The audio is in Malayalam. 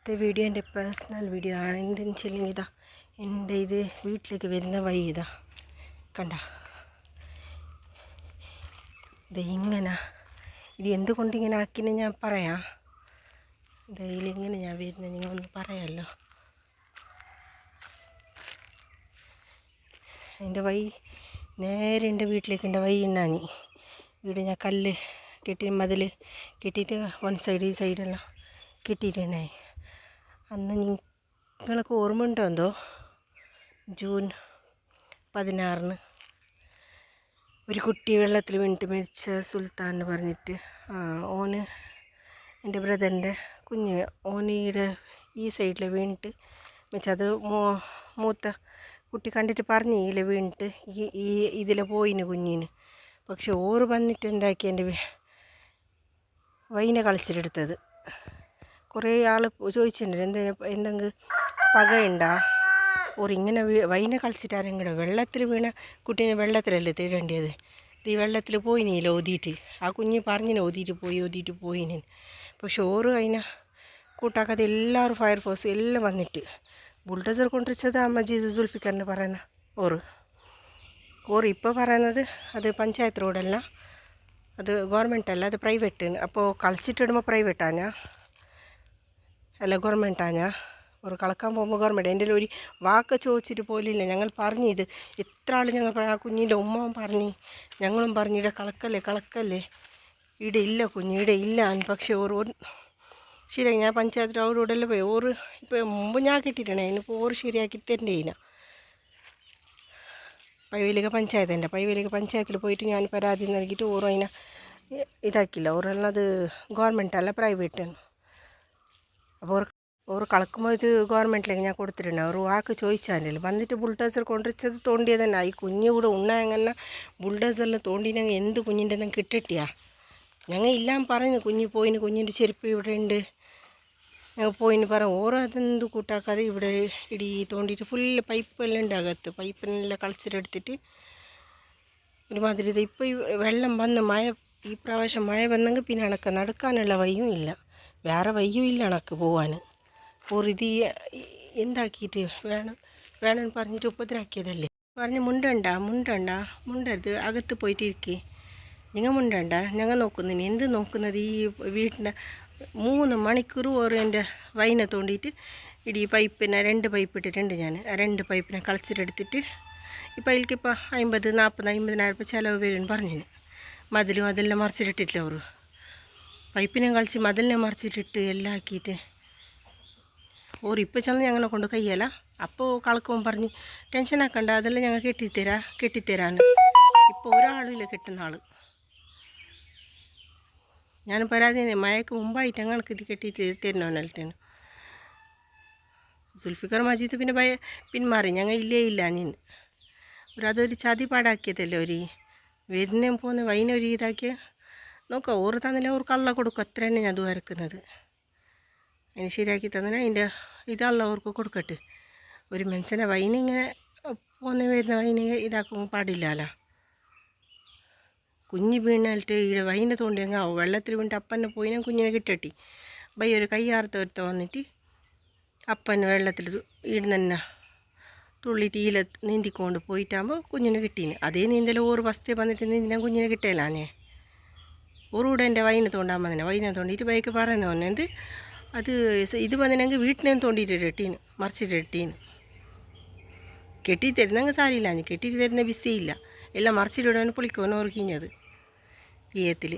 ഇന്നത്തെ വീഡിയോ എൻ്റെ പേഴ്സണൽ വീഡിയോ ആണ്. എന്തെന്ന് വെച്ചില്ലെങ്കിൽ ഇതാ എൻ്റെ ഇത് വീട്ടിലേക്ക് വരുന്ന വഴി ഇതാ കണ്ട ഇത് ഇങ്ങനെ ഇത് എന്തുകൊണ്ടിങ്ങനെ ആക്കിനെ ഞാൻ പറയാം. ഇതിലിങ്ങനെ ഞാൻ വരുന്നത് നിങ്ങൾ ഒന്ന് പറയാമല്ലോ. അതിൻ്റെ വഴി നേരെ എൻ്റെ വീട്ടിലേക്കുണ്ട വഴി ഉണ്ടാനി. ഇവിടെ ഞാൻ കല്ല് കെട്ടി മതിൽ കെട്ടിയിട്ട് വൺ സൈഡ് ഈ സൈഡെല്ലാം കെട്ടിയിട്ടുണ്ടായി. അന്ന് നിങ്ങൾക്ക് ഓർമ്മ ഉണ്ടോ എന്തോ ജൂൺ 16 ഒരു കുട്ടി വെള്ളത്തിൽ വീണിട്ട് മരിച്ച സുൽത്താൻ എന്ന് പറഞ്ഞിട്ട് ഓന് എൻ്റെ ബ്രദറിൻ്റെ കുഞ്ഞ് ഓനീടെ ഈ സൈഡിൽ വീണിട്ട് വെച്ചത് മൂത്ത കുട്ടി കണ്ടിട്ട് പറഞ്ഞില്ല വീണിട്ട് ഈ ഇതിൽ പോയിന് കുഞ്ഞിന്. പക്ഷെ ഓറ് വന്നിട്ട് എന്താക്കി എൻ്റെ വൈനെ കളിച്ചിട്ടെടുത്തത്. കുറേ ആൾ ചോദിച്ചിട്ടുണ്ട് എന്തെങ്കിലും പകയുണ്ടാ ഓരിങ്ങനെ വൈനെ കളിച്ചിട്ടാരെങ്കിലും വെള്ളത്തിൽ വീണ കുട്ടീനെ വെള്ളത്തിലല്ലേ തേടേണ്ടത്. ഈ വെള്ളത്തിൽ പോയിനില്ല ഓതിയിട്ട് ആ കുഞ്ഞ് പറഞ്ഞിന് ഓതിയിട്ട് പോയിന്. പക്ഷെ ഓറ് അതിനെ കൂട്ടാക്കാതെ എല്ലാവരും ഫയർഫോഴ്സ് എല്ലാം വന്നിട്ട് ബുൾഡോസർ കൊണ്ടിരിച്ചത് ആ മജീദ് സുൽഫിക്കറിന് പറയുന്ന ഓറ് ഇപ്പോൾ പറയുന്നത് അത് പഞ്ചായത്ത് റോഡല്ല, അത് ഗവൺമെൻറ് അല്ല, അത് പ്രൈവറ്റ്. അപ്പോൾ കളിച്ചിട്ടിടുമ്പോൾ പ്രൈവറ്റാണ് അല്ല ഗവൺമെൻറ്റാണ്. ഒരു കളക്കാൻ പോകുമ്പോൾ ഗവൺമെൻറ്. എൻ്റെ ഒരു വാക്ക് ചോദിച്ചിട്ട് പോലില്ല. ഞങ്ങൾ പറഞ്ഞു ഇത് എത്ര ആൾ ഞങ്ങൾ ആ കുഞ്ഞിൻ്റെ ഉമ്മയും പറഞ്ഞ് ഞങ്ങളും പറഞ്ഞു ഇവിടെ കളക്കല്ലേ ഇവിടെ ഇല്ല കുഞ്ഞ് ഇവിടെ ഇല്ല. പക്ഷേ ഓറ് ശരിയാക്കി ഞാൻ പഞ്ചായത്തിൽ അവരോടെല്ലാം പോയി ഓറ് ഇപ്പോൾ മുമ്പ് ഞാൻ കിട്ടിയിട്ടാണ് അതിനിപ്പോൾ ഓറ് ശരിയാക്കി തരേണ്ടതില്ല. പൈവേലിക പഞ്ചായത്തിൽ പോയിട്ട് ഞാൻ പരാതി നൽകിയിട്ട് ഓറ് അതിനെ ഇതാക്കില്ല. ഓറെല്ലാം അത് ഗവൺമെൻറ് അല്ല പ്രൈവറ്റ്. അപ്പോൾ ഓറ് കളക്കുമ്പോൾ ഇത് ഗവൺമെൻറ്റിലേക്ക് ഞാൻ കൊടുത്തിട്ടുണ്ട്. അവർ വാക്ക് ചോദിച്ചാലല്ലോ വന്നിട്ട് ബുൾഡോസർ കൊണ്ടുവച്ചത് തോണ്ടിയത് തന്നെ. ഈ കുഞ്ഞു കൂടെ ഉണ്ണാങ്ങനെ ബുൾഡോസറിൽ തോണ്ടിനെങ്കിൽ എന്ത് കുഞ്ഞിൻ്റെ എന്തെങ്കിലും കിട്ടിട്ടിയാ ഞങ്ങൾ ഇല്ലാൻ പറഞ്ഞു. പോയിന് കുഞ്ഞിൻ്റെ ചെരുപ്പ് ഇവിടെ ഉണ്ട് ഞങ്ങൾ പോയിന് പറഞ്ഞു. ഓരോ അതെന്ത് കൂട്ടാക്കാതെ ഇവിടെ ഇടി തോണ്ടിയിട്ട് ഫുള്ള് പൈപ്പെല്ലാം ഉണ്ട് അകത്ത്. പൈപ്പിനെല്ലാം കളിച്ചിട്ടെടുത്തിട്ട് ഒരുമാതിരി ഇത് ഇപ്പോൾ ഈ വെള്ളം വന്ന് ഈ പ്രാവശ്യം മഴ വന്നെങ്കിൽ പിന്നെ അണക്ക് നടക്കാനുള്ള വഴിയും ഇല്ല, വേറെ വഴിയും ഇല്ല അണക്ക് പോവാൻ. ഇത് എന്താക്കിയിട്ട് വേണം പറഞ്ഞിട്ട് ഉപദ്രാക്കിയതല്ലേ. പറഞ്ഞ് മുണ്ടരുത് അകത്ത് പോയിട്ട് ഇരിക്കേ നിങ്ങൾ മുണ്ടണ്ട ഞങ്ങൾ നോക്കുന്നതിന് എന്ത് നോക്കുന്നത്. ഈ വീട്ടിൻ്റെ 3 മണിക്കൂർ ഓരോ എൻ്റെ വൈനെ തോണ്ടിയിട്ട് ഇടി പൈപ്പിനെ 2 പൈപ്പ് ഇട്ടിട്ടുണ്ട് ഞാൻ. ആ 2 പൈപ്പിനെ കളിച്ചിട്ടെടുത്തിട്ട് ഇപ്പോൾ അതിലേക്കിപ്പോൾ 50,000 ചിലവ് വരുമെന്ന് പറഞ്ഞു. മതിലെല്ലാം മറിച്ചിട്ടിട്ടില്ല ഓറ് പൈപ്പിനെ കളിച്ച് മതിലിനെ മറിച്ചിട്ടിട്ട് എല്ലാം ആക്കിയിട്ട് ഓർ ഇപ്പോൾ ചെന്ന് ഞങ്ങളെ കൊണ്ട് കയ്യല. അപ്പോൾ കളക്കുമ്പോൾ പറഞ്ഞ് ടെൻഷൻ ആക്കണ്ട അതെല്ലാം ഞങ്ങൾ കെട്ടിത്തരാന്ന്. ഇപ്പോൾ ഒരാളും ഇല്ല കെട്ടുന്ന ആൾ. ഞാൻ പരാതി മഴയ്ക്ക് മുമ്പായിട്ട് ഞങ്ങൾക്ക് ഇത് കെട്ടി തരണോന്നിട്ടാണ്. സുൽഫിക്കർ മജീദ് പിന്നെ പിന്മാറി ഞങ്ങൾ ഇല്ല നീ അതൊരു ചതി പാടാക്കിയതല്ലേ. ഒരു വരുന്നേം പോകുന്ന വൈനൊരു ഇതാക്കിയ നോക്കാം. ഓറ് തന്നില്ല ഓർ കള്ള കൊടുക്കും. അത്ര തന്നെ ഞാൻ അത് വരക്കുന്നത്. അതിന് ശരിയാക്കി തന്നെ അതിൻ്റെ ഇതല്ല ഓർക്ക് കൊടുക്കട്ടെ. ഒരു മനുഷ്യനെ വൈനിങ്ങനെ വരുന്ന വൈന ഇതാക്കുമ്പോൾ പാടില്ലല്ലോ. കുഞ്ഞ് വീണിട്ട് ഇവിടെ വൈന തോണ്ടിയെങ്കിൽ വെള്ളത്തിൽ വീണിട്ട് അപ്പനെ പോയിനെ കുഞ്ഞിനെ കിട്ടട്ടി ഒരു കയ്യാർത്ത വന്നിട്ട് അപ്പനെ വെള്ളത്തിൽ ഇടുന്ന തുള്ളിയിട്ട് ഈല നീന്തിക്കൊണ്ട് പോയിട്ടാകുമ്പോൾ കുഞ്ഞിനെ കിട്ടീന്. അതേ നീന്തൽ ഓറ് ഫസ്റ്റ് വന്നിട്ട് നീന്തിനാൻ കുഞ്ഞിനെ കിട്ടലാന്നേ. ഓറൂടെ എൻ്റെ വൈന തോണ്ടാൻ വന്നെ. വൈന തോണ്ടിയിട്ട് ബൈക്ക് പറയുന്ന എന്ത് അത് ഇത് വന്നിനെങ്കിൽ വീട്ടിനെ തോണ്ടിയിട്ട് മറിച്ചിട്ട് കെട്ടി തരുന്നെങ്കിൽ സാരിയില്ല. കെട്ടി തരുന്ന ബിസിയില്ല എല്ലാം മറിച്ചിട്ടിടാൻ പൊളിക്കുവാൻ ഓർക്കിഞ്ഞത് തീയത്തിൽ.